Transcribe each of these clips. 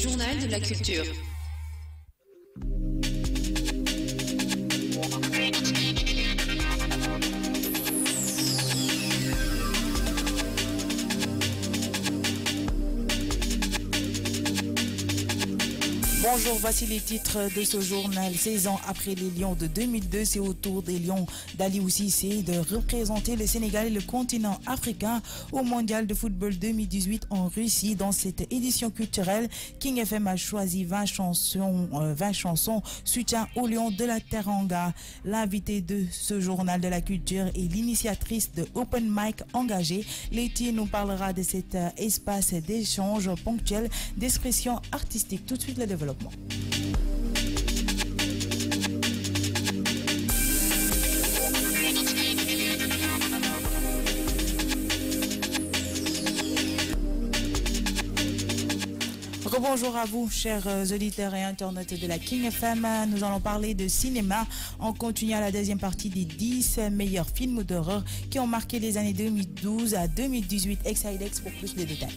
journal de la culture. Bonjour, voici les titres de ce journal. 16 ans après les Lions de 2002, c'est au tour des Lions d'Aliou Cissé de représenter le Sénégal et le continent africain au Mondial de football 2018 en Russie. Dans cette édition culturelle, King FM a choisi 20 chansons soutien aux Lions de la Teranga. L'invité de ce journal de la culture est l'initiatrice de Open Mic Engagé. Letty nous parlera de cet espace d'échange ponctuel d'expression artistique. Tout de suite, le développement. Bonjour à vous, chers auditeurs et internautes de la King FM. Nous allons parler de cinéma en continuant la deuxième partie des 10 meilleurs films d'horreur qui ont marqué les années 2012 à 2018. Exidex pour plus de détails.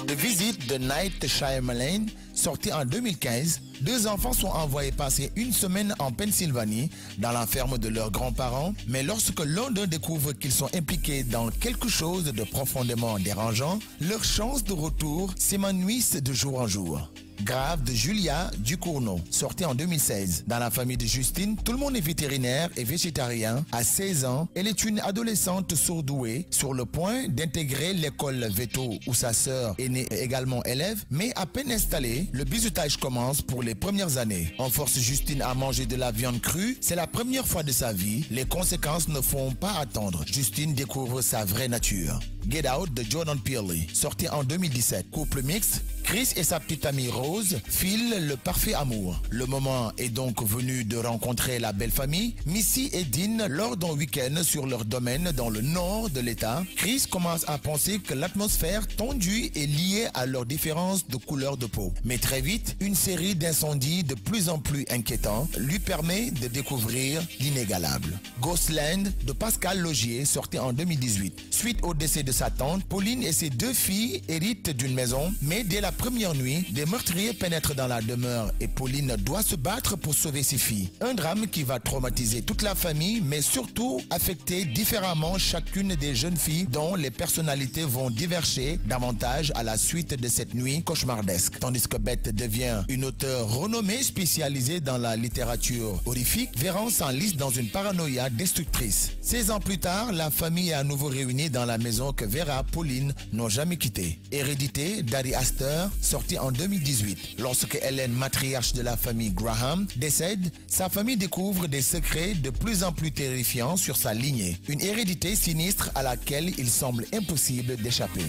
The Visit de Night Shyamalan, sorti en 2015, deux enfants sont envoyés passer une semaine en Pennsylvanie, dans la ferme de leurs grands-parents, mais lorsque l'un d'eux découvre qu'ils sont impliqués dans quelque chose de profondément dérangeant, leurs chances de retour s'évanouissent de jour en jour. Grave de Julia Ducournau, sorti en 2016. Dans la famille de Justine, tout le monde est vétérinaire et végétarien. À 16 ans, elle est une adolescente surdouée, sur le point d'intégrer l'école Veto où sa sœur est née également élève, mais à peine installée, le bizutage commence pour les premières années. On force Justine à manger de la viande crue, c'est la première fois de sa vie, les conséquences ne font pas attendre. Justine découvre sa vraie nature. Get Out de Jordan Peele, sorti en 2017. Couple mixte, Chris et sa petite amie Rose filent le parfait amour. Le moment est donc venu de rencontrer la belle famille, Missy et Dean, lors d'un week-end sur leur domaine dans le nord de l'État. Chris commence à penser que l'atmosphère tendue est liée à leur différence de couleur de peau. Mais très vite, une série d'incendies de plus en plus inquiétants lui permet de découvrir l'inégalable. Ghostland de Pascal Logier, sorti en 2018. Suite au décès de sa tante, Pauline et ses deux filles héritent d'une maison, mais dès la première nuit, des meurtriers pénètrent dans la demeure et Pauline doit se battre pour sauver ses filles. Un drame qui va traumatiser toute la famille, mais surtout affecter différemment chacune des jeunes filles dont les personnalités vont diverger davantage à la suite de cette nuit cauchemardesque. Tandis que Bette devient une auteure renommée spécialisée dans la littérature horrifique, Véran s'enlise dans une paranoïa destructrice. 16 ans plus tard, la famille est à nouveau réunie dans la maison que Vera et Pauline n'ont jamais quittée. Hérédité d'Ari Aster, sorti en 2018. Lorsque Hélène, matriarche de la famille Graham, décède, sa famille découvre des secrets de plus en plus terrifiants sur sa lignée. Une hérédité sinistre à laquelle il semble impossible d'échapper.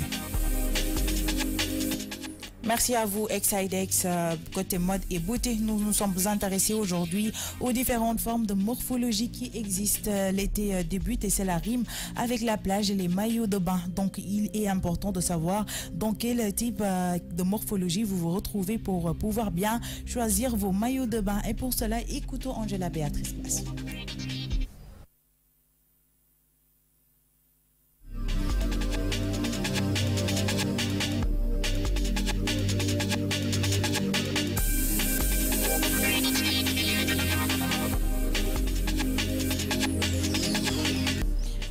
Merci à vous, Exidex. Côté mode et beauté, nous nous sommes intéressés aujourd'hui aux différentes formes de morphologie qui existent. L'été débute et c'est la rime avec la plage et les maillots de bain. Donc, il est important de savoir dans quel type de morphologie vous vous retrouvez pour pouvoir bien choisir vos maillots de bain. Et pour cela, écoutons Angela Béatrice Place.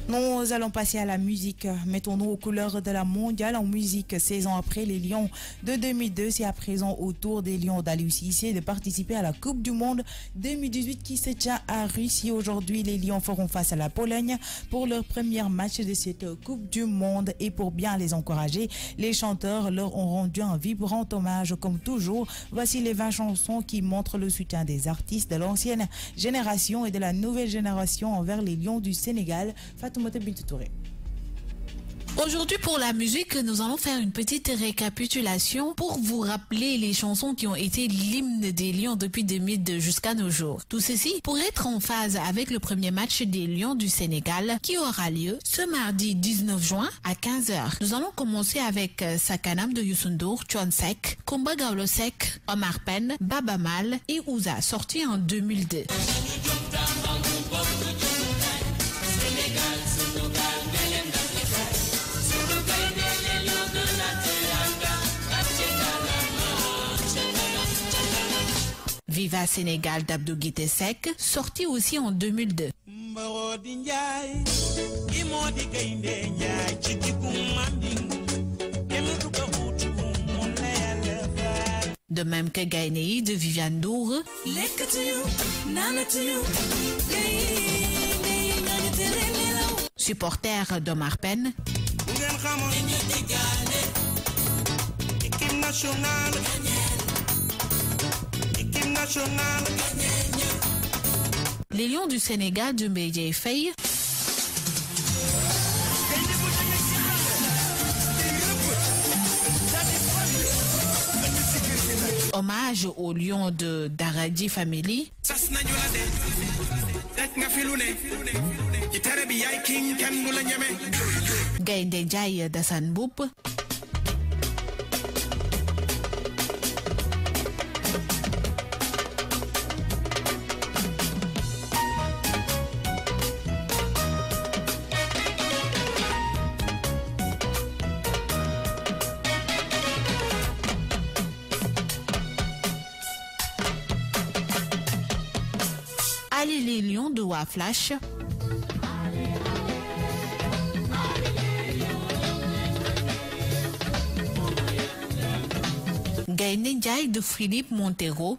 Nous allons passer à la musique. Mettons-nous aux couleurs de la mondiale en musique. 16 ans après les Lions de 2002, c'est à présent au tour des Lions d'Aliou Cissé de participer à la Coupe du Monde 2018 qui se tient à Russie. Aujourd'hui, les Lions feront face à la Pologne pour leur premier match de cette Coupe du Monde. Et pour bien les encourager, les chanteurs leur ont rendu un vibrant hommage. Comme toujours, voici les 20 chansons qui montrent le soutien des artistes de l'ancienne génération et de la nouvelle génération envers les Lions du Sénégal. Fatoumata Bintou Touré. Aujourd'hui, pour la musique, nous allons faire une petite récapitulation pour vous rappeler les chansons qui ont été l'hymne des Lions depuis 2002 jusqu'à nos jours. Tout ceci pour être en phase avec le premier match des Lions du Sénégal qui aura lieu ce mardi 19 juin à 15h. Nous allons commencer avec Sakanam de Youssou N'Dour, Thione Seck, Kumba Gawlo Seck, Omar Pène, Baba Mal et Ouza, sorti en 2002. Viva Sénégal d'Abdou Guité Seck, sorti aussi en 2002. De même que Gaïnéi de Viviane Ndour, supporter d'Omar Penn, les Lions du Sénégal de Mbédié Faye, hommage aux Lions de Daradi Family, Gaïndé Ndiaye d'Assane Mboup, allez les Lions de Waflash, Gaïndé Ndiaye de Philippe Montero,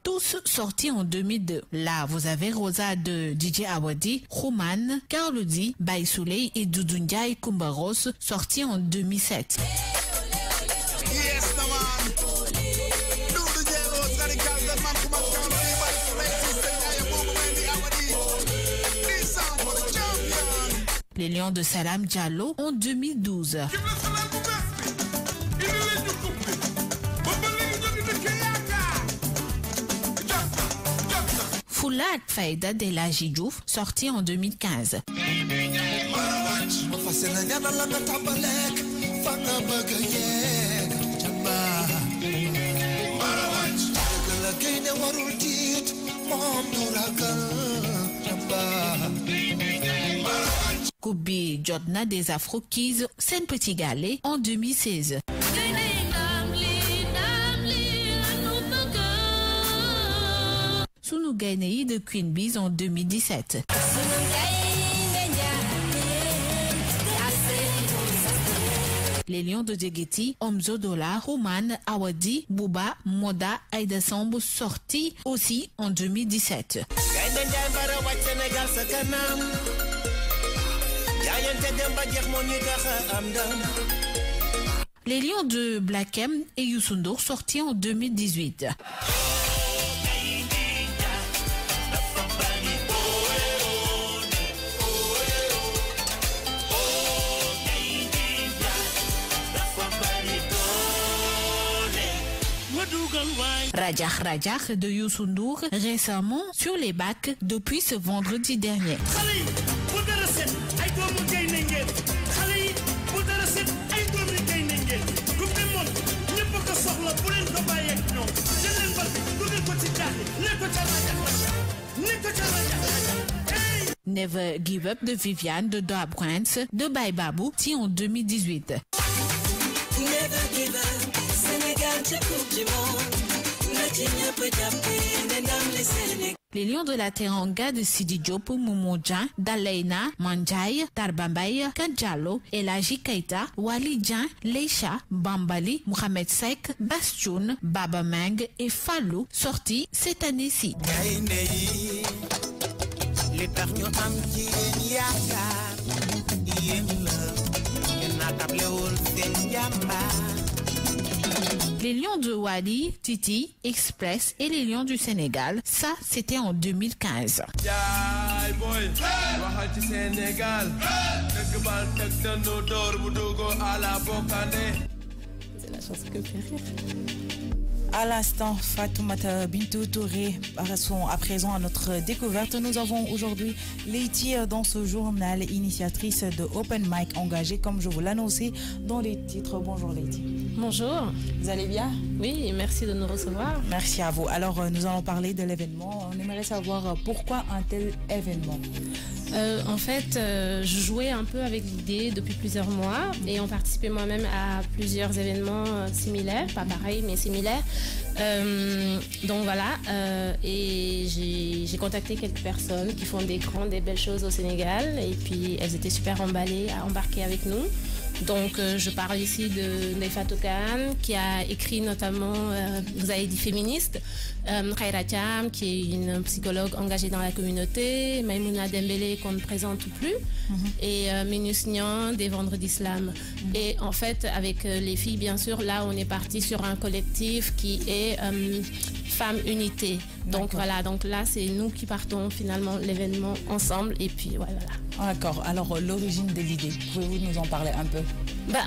tous sortis en 2002. Là, vous avez Rosa de DJ Awadi, Roman, Carlodi, Baye Souley et Doudou Ndiaye Kumbaros, sortis en 2007. Les Lions de Salam Diallo en 2012. Foulad Faïda de la Diouf, sorti en 2015. Koubi Jodna des Afro Keys, Sen Petit Galet en 2016. Sounou Gaïnéi de Queen Bees en 2017. Les Lions de Djegeti, Omzo Dollar, Roman, Awadi, Bouba, Moda, Aïda Sambo, sortis aussi en 2017. Les Lions de Black M et Youssou Ndour, sortis en 2018. Rajah Rajah de Youssou Ndour, récemment sur les bacs depuis ce vendredi dernier. Never Give Up de Viviane de Doa Prince de Baye Babou, ti en 2018. Les Lions de la Teranga de Sidi Diop, Moumodja, Daleina, Manjai, Tarbambaye, Kadjalo, Elaji Keita, Wali Djan, Leisha, Bambali, Mohamed Sek, Bastoun, Baba Meng et Fallou, sortis cette année-ci. Les Lions de Wali, Titi, Express et les Lions du Sénégal, ça c'était en 2015. C'est la chanson que fait rire. À l'instant, Fatoumata Bintou Touré, passons à présent à notre découverte. Nous avons aujourd'hui Leïti dans ce journal, initiatrice de Open Mic, engagée comme je vous l'annonçais dans les titres. Bonjour Leïti. Bonjour. Vous allez bien? Oui, merci de nous recevoir. Merci à vous. Alors, nous allons parler de l'événement. On aimerait savoir pourquoi un tel événement. En fait, je jouais un peu avec l'idée depuis plusieurs mois et on participait moi-même à plusieurs événements similaires, pas pareils mais similaires. Donc voilà, et j'ai contacté quelques personnes qui font des belles choses au Sénégal et puis elles étaient super emballées à embarquer avec nous. Donc je parle ici de Nefatou Khan qui a écrit notamment, vous avez dit féministe, Khaira Thiam qui est une psychologue engagée dans la communauté, Maïmouna Dembélé qu'on ne présente plus, et Minus Nyan des Vendredis Slam. Et en fait avec les filles bien sûr, là on est parti sur un collectif qui est Femmes Unité. Donc voilà, donc là c'est nous qui partons finalement l'événement ensemble et puis voilà. D'accord, alors l'origine de l'idée, pouvez-vous nous en parler un peu?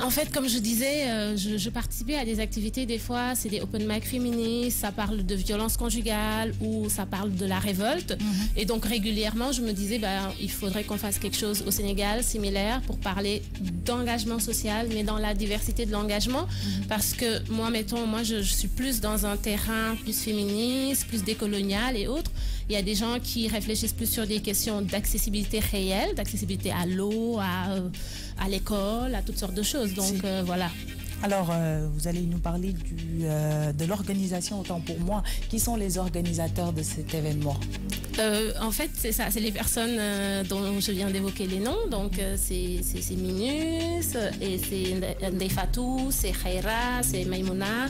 En fait, comme je disais, je participais à des activités, des fois, c'est des open mic féministes, ça parle de violence conjugale ou ça parle de la révolte. Et donc, régulièrement, je me disais, il faudrait qu'on fasse quelque chose au Sénégal similaire pour parler d'engagement social, mais dans la diversité de l'engagement. Parce que moi, je suis plus dans un terrain plus féministe, plus décolonial et autres. Il y a des gens qui réfléchissent plus sur des questions d'accessibilité réelle, d'accessibilité à l'eau, à l'école, à toutes sortes de choses. Donc voilà. Alors, vous allez nous parler de l'organisation, autant pour moi. Qui sont les organisateurs de cet événement? En fait, c'est ça, c'est les personnes dont je viens d'évoquer les noms. Donc, c'est Minus, et c'est Nefatou, c'est Khaira, c'est Maïmouna,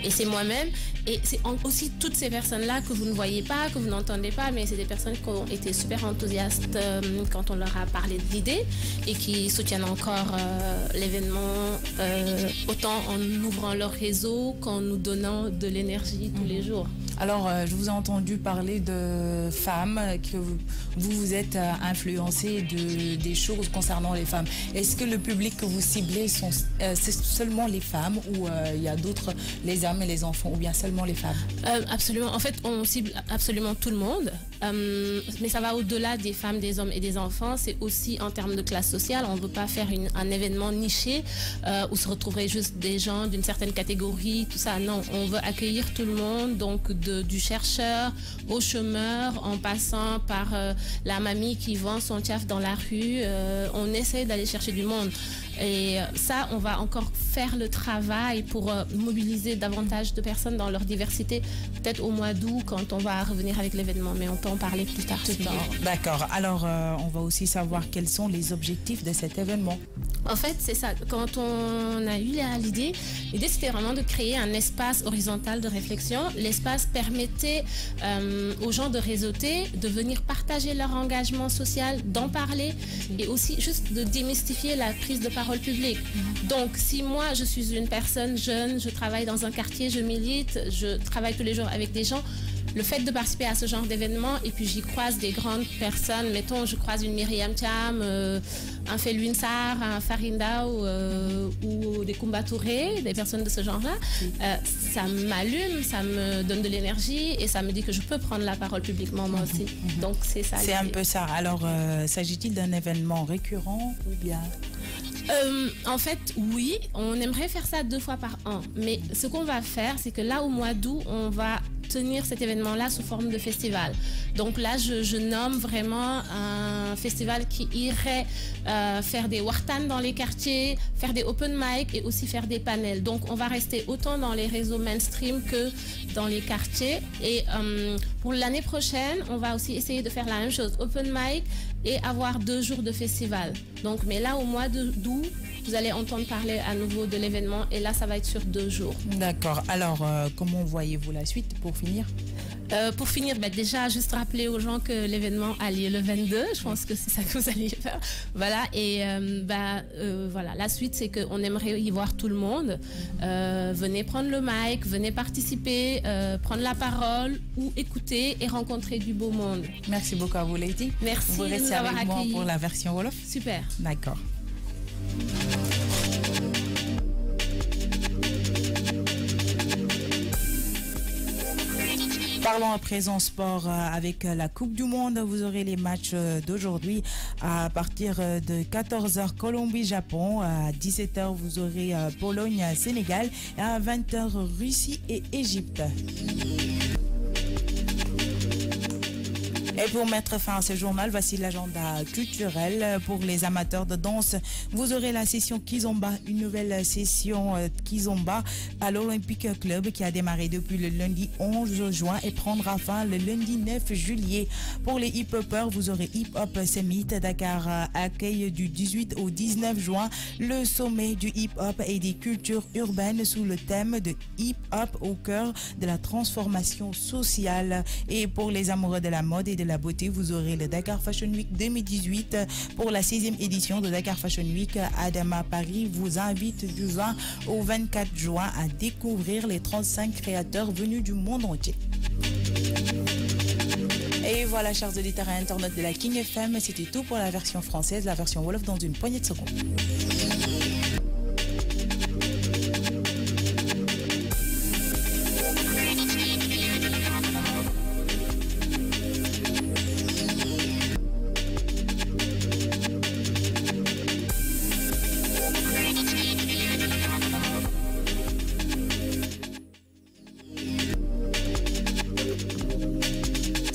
et c'est moi-même. Et c'est aussi toutes ces personnes-là que vous ne voyez pas, que vous n'entendez pas, mais c'est des personnes qui ont été super enthousiastes quand on leur a parlé de l'idée et qui soutiennent encore l'événement autant en ouvrant leur réseau qu'en nous donnant de l'énergie tous les jours. Alors, je vous ai entendu parler de femmes, que vous êtes influencé des choses concernant les femmes. Est-ce que le public que vous ciblez, c'est seulement les femmes ou il y a d'autres, les hommes et les enfants, ou bien seulement les femmes? Absolument. En fait, on cible absolument tout le monde. Mais ça va au-delà des femmes, des hommes et des enfants. C'est aussi en termes de classe sociale. On ne veut pas faire un événement niché où se retrouveraient juste des gens d'une certaine catégorie, tout ça. Non, on veut accueillir tout le monde, donc du chercheur au chômeur, en passant par la mamie qui vend son tchaf dans la rue. On essaie d'aller chercher du monde. Et ça, on va encore faire le travail pour mobiliser davantage de personnes dans leur diversité, peut-être au mois d'août quand on va revenir avec l'événement, mais on peut en parler plus tard. D'accord. Alors, on va aussi savoir quels sont les objectifs de cet événement. En fait, c'est ça. Quand on a eu l'idée c'était vraiment de créer un espace horizontal de réflexion. L'espace permettait aux gens de réseauter, de venir partager leur engagement social, d'en parler et aussi juste de démystifier la prise de parole publique. Donc, si moi, je suis une personne jeune, je travaille dans un quartier, je milite, je travaille tous les jours avec des gens, le fait de participer à ce genre d'événement, et puis j'y croise des grandes personnes, mettons, je croise une Myriam Thiam, un Felwine Sarr, un Farinda ou des Koumba Touré, des personnes de ce genre-là, ça m'allume, ça me donne de l'énergie et ça me dit que je peux prendre la parole publiquement moi aussi. Donc c'est ça. C'est un peu ça. Alors, s'agit-il d'un événement récurrent ou bien? En fait, oui, on aimerait faire ça 2 fois par an. Mais ce qu'on va faire, c'est que là, au mois d'août, on va tenir cet événement-là sous forme de festival. Donc là, je nomme vraiment un festival qui irait faire des wartan dans les quartiers, faire des open mic et aussi faire des panels. Donc on va rester autant dans les réseaux mainstream que dans les quartiers. Et pour l'année prochaine, on va aussi essayer de faire la même chose, open mic et avoir 2 jours de festival. Donc, mais là, au mois d'août, vous allez entendre parler à nouveau de l'événement et là, ça va être sur 2 jours. D'accord. Alors, comment voyez-vous la suite pour finir? Pour finir, déjà, juste rappeler aux gens que l'événement a lieu le 22. Je pense que c'est ça que vous allez faire. Voilà. Et voilà. La suite, c'est qu'on aimerait y voir tout le monde. Venez prendre le mic, venez participer, prendre la parole ou écouter et rencontrer du beau monde. Merci beaucoup à vous, Lady. Merci. Vous restez avec moi pour la version Wolof. Super. D'accord. Parlons à présent sport avec la Coupe du Monde. Vous aurez les matchs d'aujourd'hui à partir de 14h Colombie-Japon. À 17h, vous aurez Pologne-Sénégal. Et à 20h, Russie et Égypte. Et pour mettre fin à ce journal, voici l'agenda culturel. Pour les amateurs de danse, vous aurez la session Kizomba, une nouvelle session Kizomba à l'Olympic Club qui a démarré depuis le lundi 11 juin et prendra fin le lundi 9 juillet. Pour les hip-hoppers, vous aurez Hip Hop Summit. Dakar accueille du 18 au 19 juin le sommet du hip-hop et des cultures urbaines sous le thème de hip-hop au cœur de la transformation sociale. Et pour les amoureux de la mode et de la beauté, vous aurez le Dakar Fashion Week 2018. Pour la 6e édition de Dakar Fashion Week, Adama Paris vous invite du 20 au 24 juin à découvrir les 35 créateurs venus du monde entier. Et voilà, chers auditeurs et internautes de la King FM, c'était tout pour la version française, la version Wolof dans une poignée de secondes.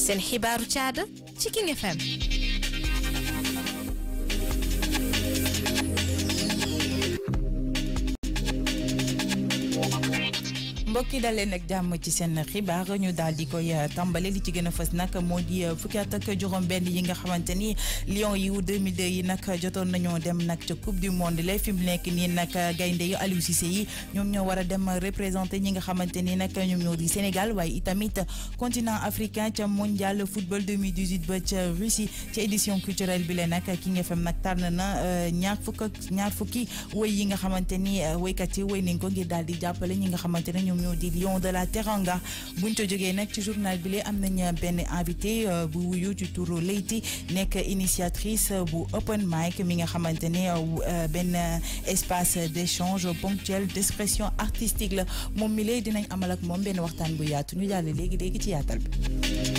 seen xibaaru caada ci King FM. mbokk yi daleen ak jàmm ci seen xibaar ñu daal di koy tàmbale li ci gën a fës nag moo di fukki at ak juróom-benn yi nga xamante ni Lions yu 2002 yi nag jotoon nañoo dem nag ca coupe du monde la fi mu nekk nii nag gaynde yu Aliou Cissé yi ñoom ñoo war a dem représenté ñi nga xamante ni nag ñoom ñoo di Sénégal waaye itamit continent africain ca mondial football 2018 ba ca Russie ca édition culturelle bi la nag King FM nag tànn na ñaar fukki woy yi nga xamante ni woykat yi woy nañ ko ngir daal di jàppale ñi nga xamante ne ñoom ñoo di Lion de la Teranga buñ ko jógee nag ci journal bi am nañ benn invité bu wuyu ci turu Leyti nekk initiatrice bu Open Mic mi nga xamante ne benn espace d'échange ponctuel d'expression artistique la moom mi lay dinañ amal ak moom benn waxtaan bu yaatu ñu jàll léegi ci yaatal bi.